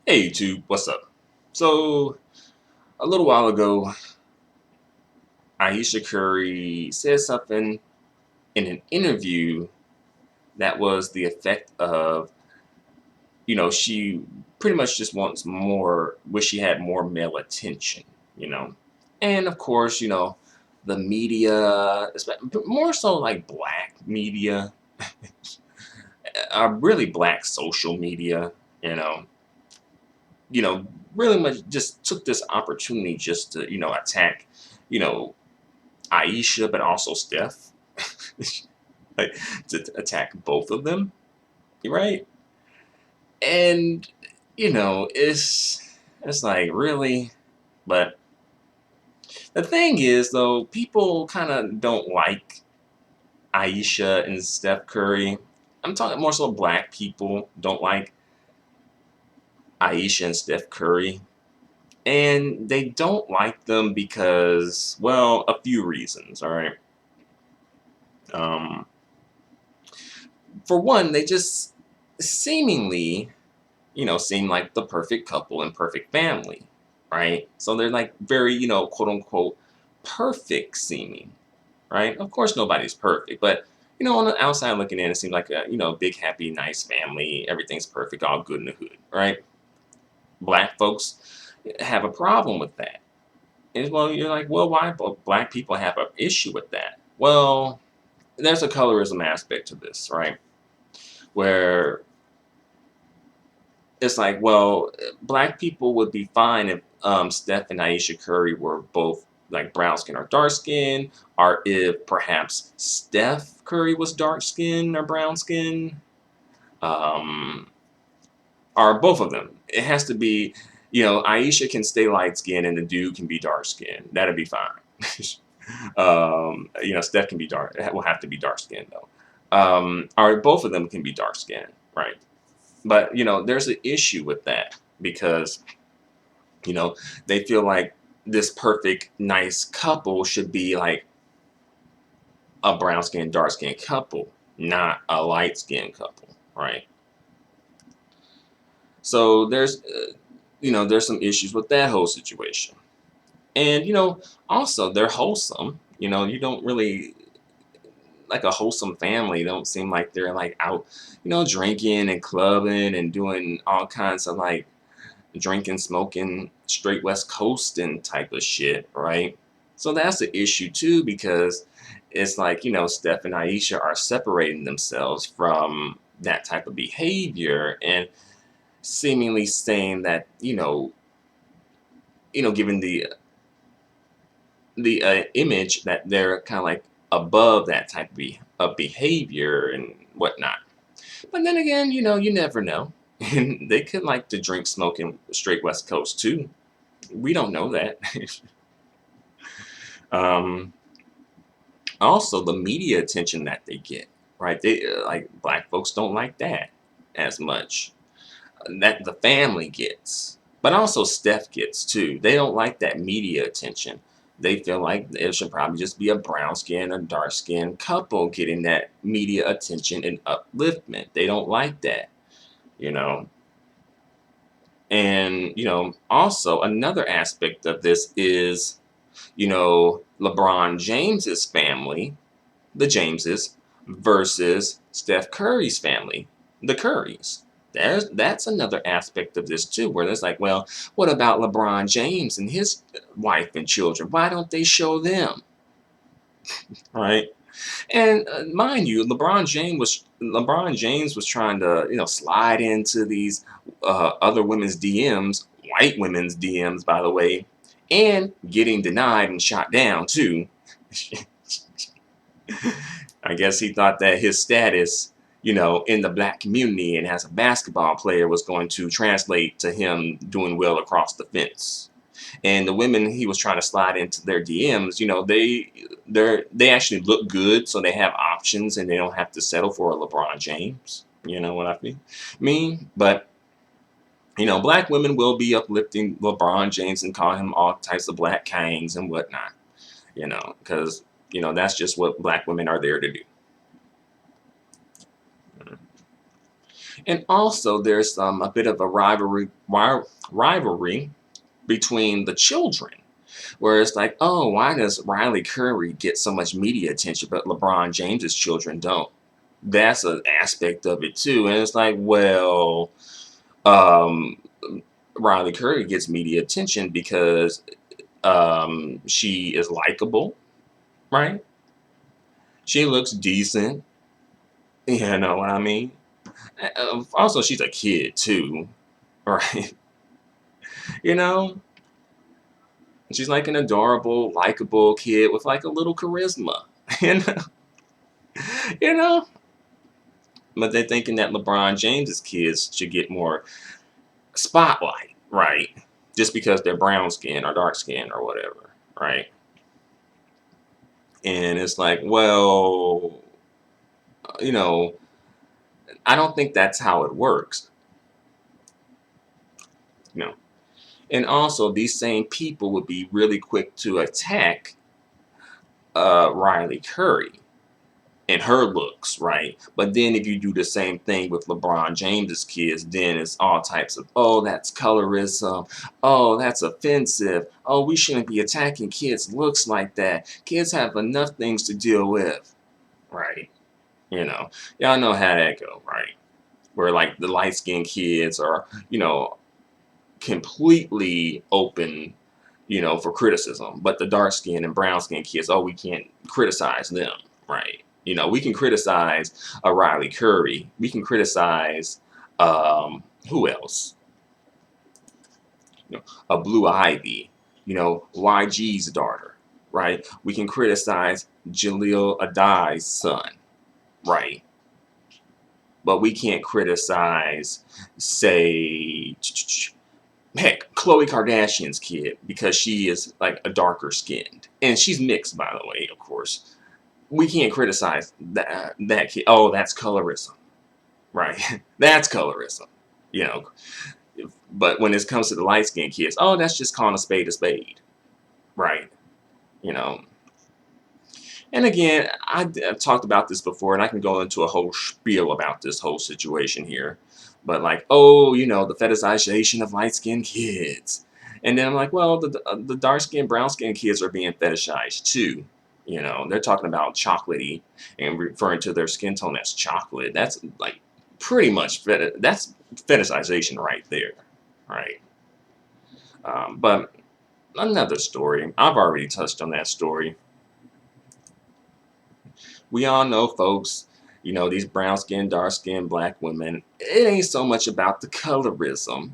Hey YouTube, what's up? So a little while ago, Ayesha Curry said something in an interview that was the effect of, she pretty much just wants more, wish she had more male attention, you know. And of course, the media, more so like black media, really black social media, you know, you know, really much just took this opportunity just to, attack, you know, Ayesha, but also Steph, like to attack both of them, right? And it's like really, but the thing is though, people kind of don't like Ayesha and Steph Curry. I'm talking more so black people don't like Ayesha and Steph Curry. And they don't like them because, well, a few reasons, all right? Um, for one, they just seemingly, seem like the perfect couple and perfect family, right? So they're like very, quote unquote, perfect seeming, right? Of course, nobody's perfect, but on the outside looking in, it seems like a, big, happy, nice family. Everything's perfect, all good in the hood, right? Black folks have a problem with that. And well, you're like, well, why black people have an issue with that? Well, there's a colorism aspect to this, right? Where it's like, well, black people would be fine if Steph and Ayesha Curry were both like brown skin or dark skin, or if perhaps Steph Curry was dark skin or brown skin, um, or both of them. It has to be, Ayesha can stay light skin and the dude can be dark skin. That'd be fine. Steph can be dark. It will have to be dark skin though. Or both of them can be dark skin, right? But there's an issue with that because you know they feel like this perfect nice couple should be like a brown skin dark skin couple, not a light skin couple, right? So there's some issues with that whole situation. And also they're wholesome. You don't really like a wholesome family. They don't seem like they're like out drinking and clubbing and doing all kinds of like drinking, smoking, straight West Coast and type of shit, right? So that's the issue too, because it's like, Steph and Ayesha are separating themselves from that type of behavior and seemingly saying that, given the image that they're kind of like above that type of behavior and whatnot. But then again, you never know. And they could like to drink, smoke in straight West Coast too. We don't know that. um, Also, the media attention that they get, right? They like black folks don't like that as much. That the family gets, but also Steph gets too. They don't like that media attention. They feel like it should probably just be a brown skin or dark skin couple getting that media attention and upliftment. They don't like that, you know. And also another aspect of this is LeBron James's family, the Jameses, versus Steph Curry's family, the Currys. That's another aspect of this too, where there's like, well, what about LeBron James and his wife and children? Why don't they show them, right? And mind you, LeBron James was trying to slide into these other women's DMs, white women's DMs, by the way, and getting denied and shot down too. I guess he thought that his status, in the black community and as a basketball player was going to translate to him doing well across the fence. And the women he was trying to slide into their DMs, they actually look good, so they have options and they don't have to settle for a LeBron James. You know what I mean? But black women will be uplifting LeBron James and calling him all types of black kangs and whatnot. Because that's just what black women are there to do. And also, there's a bit of a rivalry between the children, where it's like, oh, why does Riley Curry get so much media attention, but LeBron James's children don't? That's an aspect of it too. And it's like, well, um, Riley Curry gets media attention because she is likable, right? She looks decent. You know what I mean? Also, she's a kid too, right? You know, she's like an adorable, likable kid with like a little charisma. You know, you know. But they're thinking that LeBron James's kids should get more spotlight, right? Just because they're brown skin or dark skin or whatever, right? And it's like, well, you know, I don't think that's how it works, you know. And also, these same people would be really quick to attack Riley Curry and her looks, right? But then if you do the same thing with LeBron James's kids, then it's all types of, oh, that's colorism. Oh, that's offensive. Oh, we shouldn't be attacking kids' looks like that. Kids have enough things to deal with, right? You know, y'all know how that go, right? Where like the light-skinned kids are, completely open, for criticism. But the dark skinned and brown skinned kids, oh, we can't criticize them, right? We can criticize a Riley Curry. We can criticize who else? A Blue Ivy. YG's daughter, right? We can criticize Jaleel Adai's son, right? But we can't criticize, say, heck, Khloe Kardashian's kid because she is like a darker skinned, and she's mixed, by the way, of course. We can't criticize that kid. Oh, that's colorism, right? That's colorism, you know. But when it comes to the light skinned kids, oh, that's just calling a spade, right? You know. And again, I've talked about this before, and I can go into a whole spiel about this whole situation here. But like, oh, the fetishization of light-skinned kids. And then I'm like, well, the dark-skinned, brown-skinned kids are being fetishized too. They're talking about chocolatey and referring to their skin tone as chocolate. That's like pretty much that's fetishization right there, right? But another story. I've already touched on that story. We all know, folks, these brown skinned, dark skinned black women, it ain't so much about the colorism,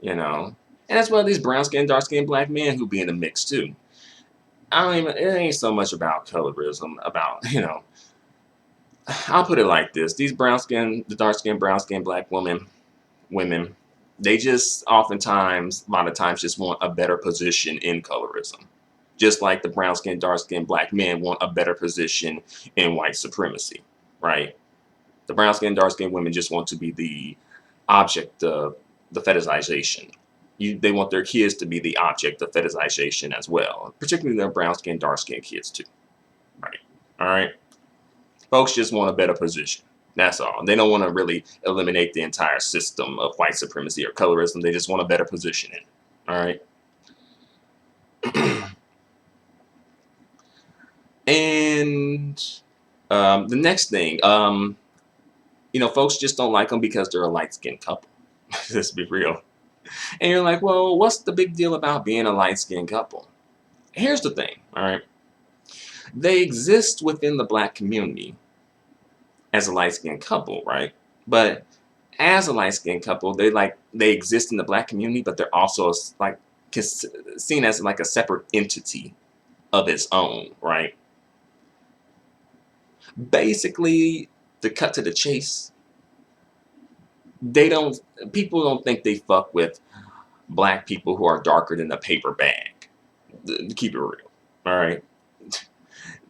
you know. And as well, these brown skinned, dark skinned black men who be in the mix too. It ain't so much about colorism, I'll put it like this. These the dark skinned, brown skinned black women, they just oftentimes, a lot of times, just want a better position in colorism. Just like the brown skinned, dark skinned black men want a better position in white supremacy, right? The brown skinned, dark skinned women just want to be the object of the fetishization. They want their kids to be the object of fetishization as well, particularly their brown skinned, dark skinned kids too, right? All right, folks just want a better position. That's all. They don't want to really eliminate the entire system of white supremacy or colorism. They just want a better position in it. All right. And the next thing, folks just don't like them because they're a light-skinned couple. Let's be real. And you're like, well, what's the big deal about being a light-skinned couple? Here's the thing, all right? They exist within the black community as a light-skinned couple, right? But as a light-skinned couple, they exist in the black community, but they're also like seen as like a separate entity of its own, right? Basically, to cut to the chase, people don't think they fuck with black people who are darker than a paper bag. To keep it real, all right?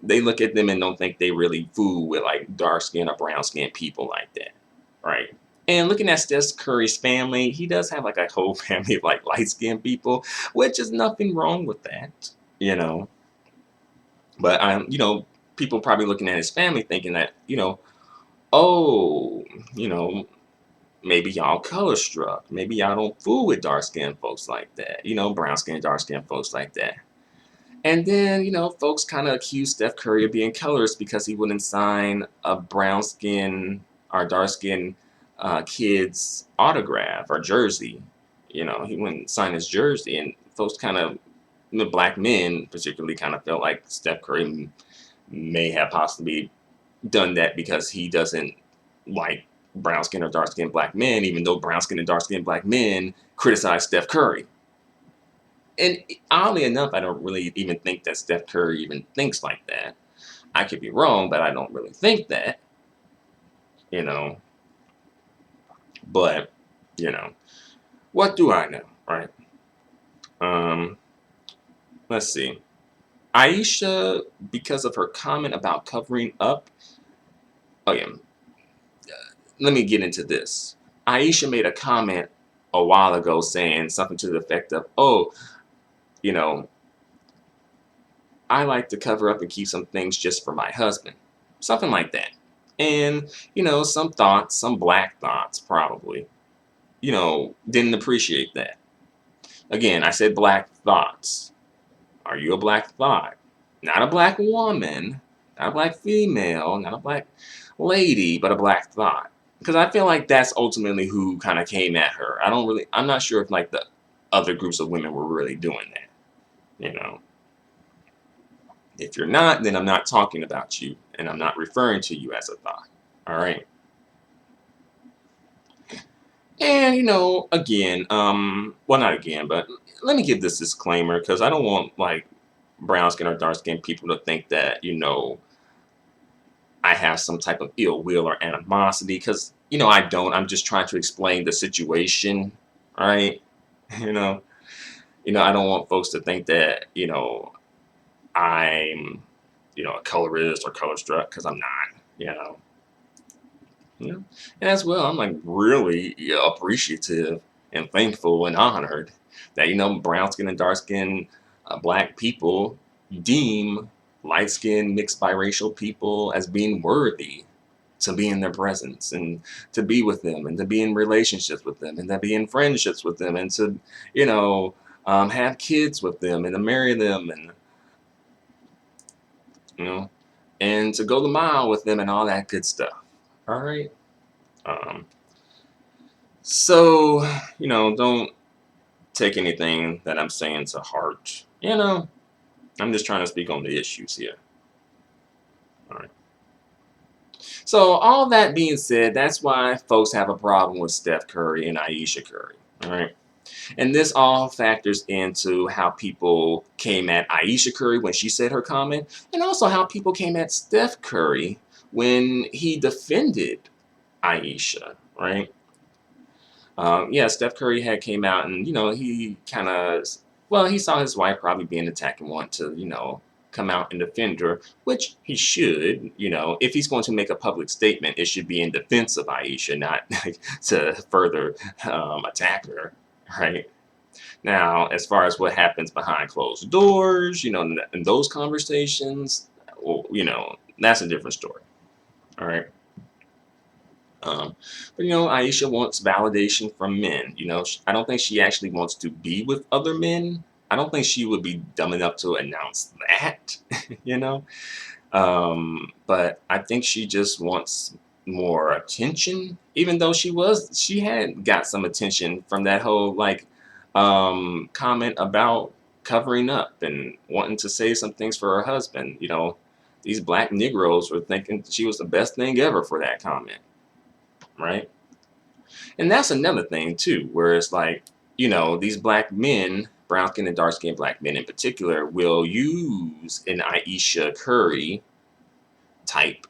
They look at them and don't think they really fool with like dark skin or brown skin people like that, right? And looking at Steph Curry's family, he does have like a whole family of like light skinned people, which is nothing wrong with that, you know. But people probably looking at his family thinking that, oh, you know, maybe y'all color struck. Maybe y'all don't fool with dark skinned folks like that. Brown skinned, dark skinned folks like that. And then, folks kind of accuse Steph Curry of being colorist because he wouldn't sign a brown skin or dark skin kid's autograph or jersey. He wouldn't sign his jersey. And folks kind of, the black men particularly, kind of felt like Steph Curry may have possibly done that because he doesn't like brown skin or dark skinned black men, even though brown skin and dark skinned black men criticize Steph Curry. And oddly enough, I don't really even think that Steph Curry even thinks like that. I could be wrong, but I don't really think that. you know. But, what do I know, right? Um, let's see. Ayesha, because of her comment about covering up. Oh yeah, let me get into this. Ayesha made a comment a while ago saying something to the effect of, "Oh, you know, I like to cover up and keep some things just for my husband," something like that. And some thoughts, some black thoughts, probably, didn't appreciate that. Again, I said black thoughts. Are you a black thought? Not a black woman, not a black female, not a black lady, but a black thought. Because I feel like that's ultimately who kind of came at her. I'm not sure if like the other groups of women were really doing that. If you're not, then I'm not talking about you, and I'm not referring to you as a thought. All right. And again, well, not again, but let me give this disclaimer because I don't want like brown skin or dark skin people to think that I have some type of ill will or animosity, because I don't. I'm just trying to explain the situation, right? you know, I don't want folks to think that I'm a colorist or color struck, because I'm not. And as well, I'm like really appreciative and thankful and honored that brown skin and dark skin black people deem light skinned mixed biracial people as being worthy to be in their presence and to be with them and to be in relationships with them and to be in friendships with them and to have kids with them and to marry them and you know and to go the mile with them and all that good stuff. All right. Um, so, don't take anything that I'm saying to heart. I'm just trying to speak on the issues here. All right. So, all that being said, that's why folks have a problem with Steph Curry and Ayesha Curry. All right. And this all factors into how people came at Ayesha Curry when she said her comment, and also how people came at Steph Curry when he defended Ayesha, right? Yeah, Steph Curry had came out and he kind of, well, he saw his wife probably being attacked and want to come out and defend her, which he should. If he's going to make a public statement, it should be in defense of Ayesha, not to further attack her, right? Now, as far as what happens behind closed doors, in those conversations, well, that's a different story. All right. But Ayesha wants validation from men. I don't think she actually wants to be with other men. I don't think she would be dumb enough to announce that. you know. But I think she just wants more attention. Even though she had got some attention from that whole comment about covering up and wanting to say some things for her husband. These black Negroes were thinking she was the best thing ever for that comment. Right. And that's another thing too, where it's like, these black men, brown skin and dark skinned black men in particular, will use an Ayesha Curry type,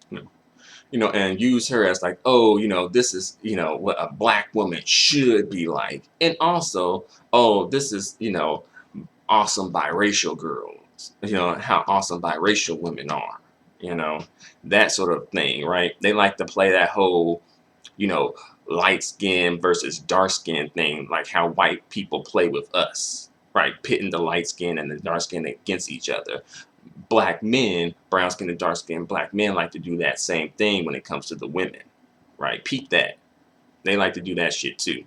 and use her as like, oh, this is, what a black woman should be like. And also, oh, this is, awesome biracial girls, how awesome biracial women are. That sort of thing, right? They like to play that whole, light skin versus dark skin thing, like how white people play with us, right? Pitting the light skin and the dark skin against each other. Black men, brown skin and dark skin black men like to do that same thing when it comes to the women, right? Peep that. They like to do that shit too.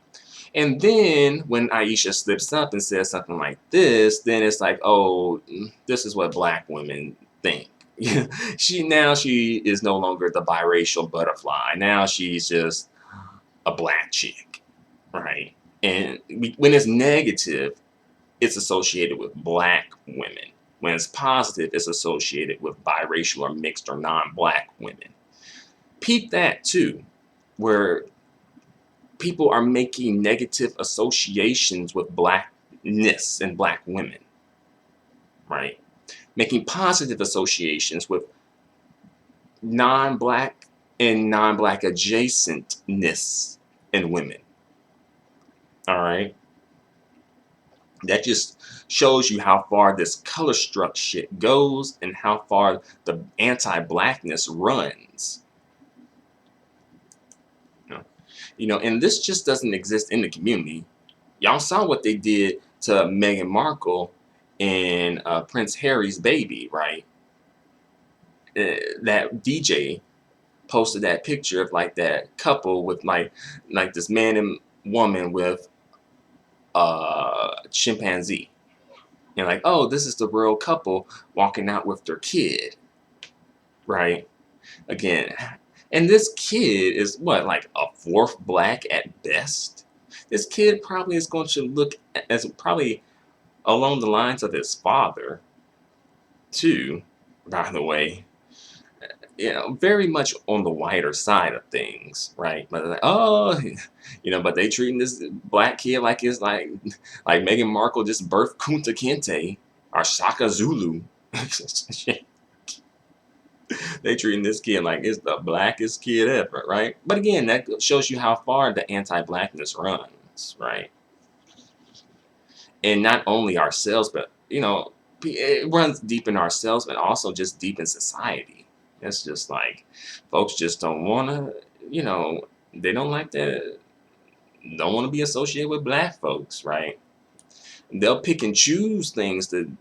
And then when Ayesha slips up and says something like this, then it's like, oh, this is what black women think. she is no longer the biracial butterfly. Now she's just a black chick, right? And when it's negative, it's associated with black women. When it's positive, it's associated with biracial or mixed or non-black women. Peep that too, where people are making negative associations with blackness and black women, right? Making positive associations with non-black and non-black adjacentness in women. All right. That just shows you how far this color struck shit goes and how far the anti-blackness runs. And this just doesn't exist in the community. Y'all saw what they did to Meghan Markle and Prince Harry's baby, right? That DJ posted that picture of like that couple with like this man and woman with a chimpanzee. And like, oh, this is the real couple walking out with their kid, right? Again, and this kid is what, like a fourth black at best? This kid probably is going to look as probably along the lines of his father, too, by the way. Very much on the whiter side of things, right? But like, oh, but they treating this black kid like it's like Meghan Markle just birthed Kunta Kinte or Shaka Zulu. They treating this kid like it's the blackest kid ever, right? But again, that shows you how far the anti-blackness runs, right? And not only ourselves, but it runs deep in ourselves, but also just deep in society. It's just like folks just don't want to, they don't like that, don't want to be associated with black folks, right? They'll pick and choose things to,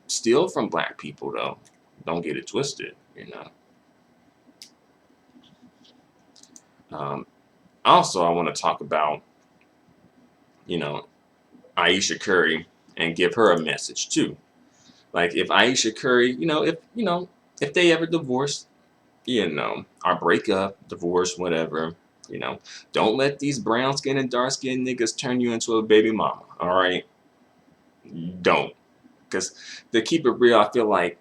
steal from black people, though. Don't get it twisted, Also, I want to talk about, Ayesha Curry and give her a message too. Like if Ayesha Curry, if they ever divorce, or break up, divorce, whatever, don't let these brown skin and dark skin niggas turn you into a baby mama. All right, don't, because to keep it real, I feel like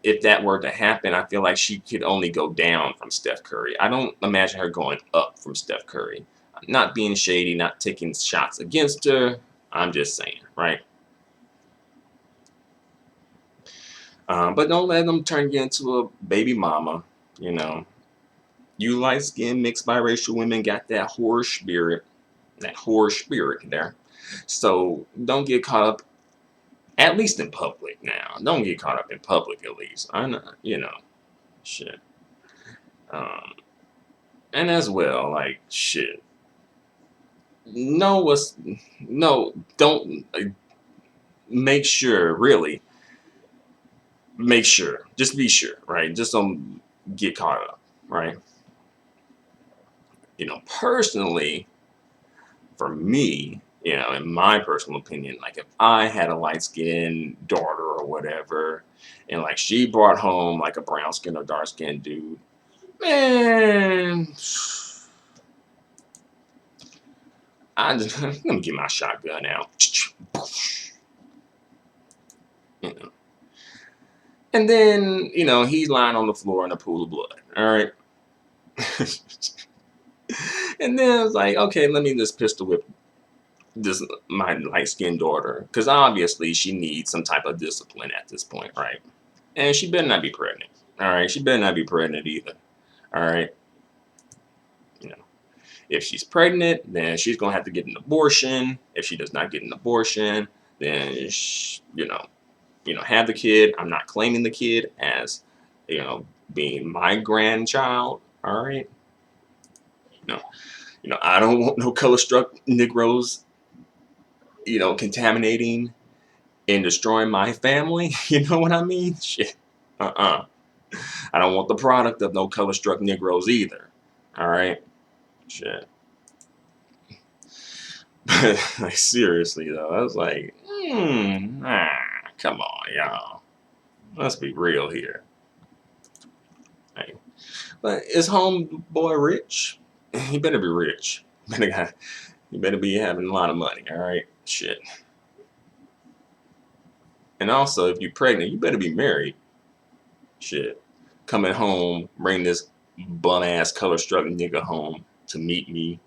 if that were to happen, I feel like she could only go down from Steph Curry. I don't imagine her going up from Steph Curry. Not being shady, not taking shots against her. I'm just saying, right? But don't let them turn you into a baby mama. You light skinned mixed biracial women got that whore spirit there. So don't get caught up, at least in public now. Don't get caught up in public, at least. I know, shit. And as well, like, shit. No, don't make sure, really. Make sure. Just be sure, right? Just don't get caught up, right? Personally, for me, in my personal opinion, like if I had a light-skinned daughter or whatever, and like she brought home like a brown-skinned or dark-skinned dude, man, let me get my shotgun out. And then, he's lying on the floor in a pool of blood. All right. And then it's like, okay, let me just pistol whip my light-skinned daughter, because obviously she needs some type of discipline at this point, right? And she better not be pregnant. All right. She better not be pregnant either. All right. If she's pregnant, then she's gonna have to get an abortion. If she does not get an abortion, then have the kid. I'm not claiming the kid as, being my grandchild. All right. I don't want no color-struck Negroes, contaminating and destroying my family. You know what I mean? Shit. I don't want the product of no color-struck Negroes either. All right. Shit. But like seriously though, I was like, come on, y'all. Let's be real here. Like, but is homeboy rich? He better be rich. He better be having a lot of money. All right, shit. And also, if you're pregnant, you better be married. Shit. Coming home, bring this bum ass color struck nigga home to meet me,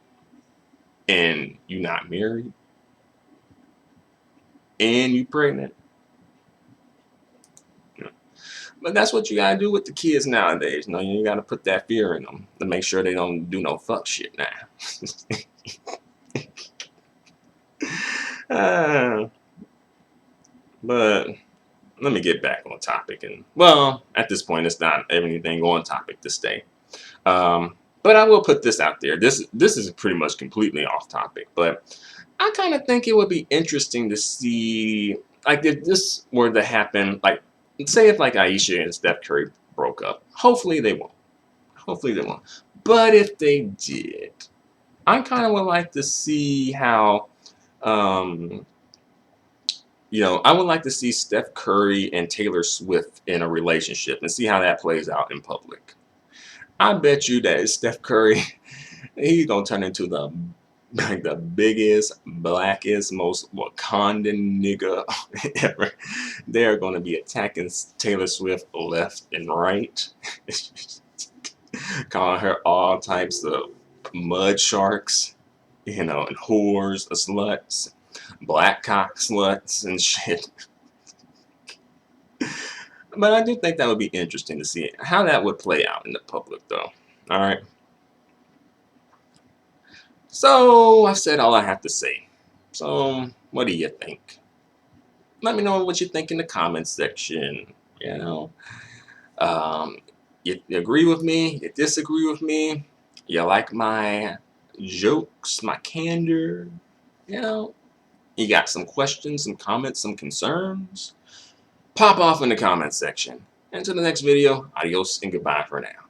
and you not married, and you pregnant. But that's what you gotta do with the kids nowadays. You know, you gotta put that fear in them to make sure they don't do no fuck shit now. But let me get back on topic. And well, at this point, it's not anything on topic to stay. But I will put this out there. This is pretty much completely off topic, but I kind of think it would be interesting to see, like, if this were to happen, like, say if like Ayesha and Steph Curry broke up. Hopefully they won't. Hopefully they won't. But if they did, I kind of would like to see how, I would like to see Steph Curry and Taylor Swift in a relationship and see how that plays out in public. I bet you that Steph Curry, he's gonna turn into the biggest, blackest, most Wakandan nigga ever. They're gonna be attacking Taylor Swift left and right, calling her all types of mud sharks, and whores, sluts, black cock sluts, and shit. But I do think that would be interesting to see how that would play out in the public, though. All right. So I've said all I have to say. So what do you think? Let me know what you think in the comments section. You agree with me? You disagree with me? You like my jokes, my candor? You got some questions, some comments, some concerns? Pop off in the comments section. Until the next video, adios and goodbye for now.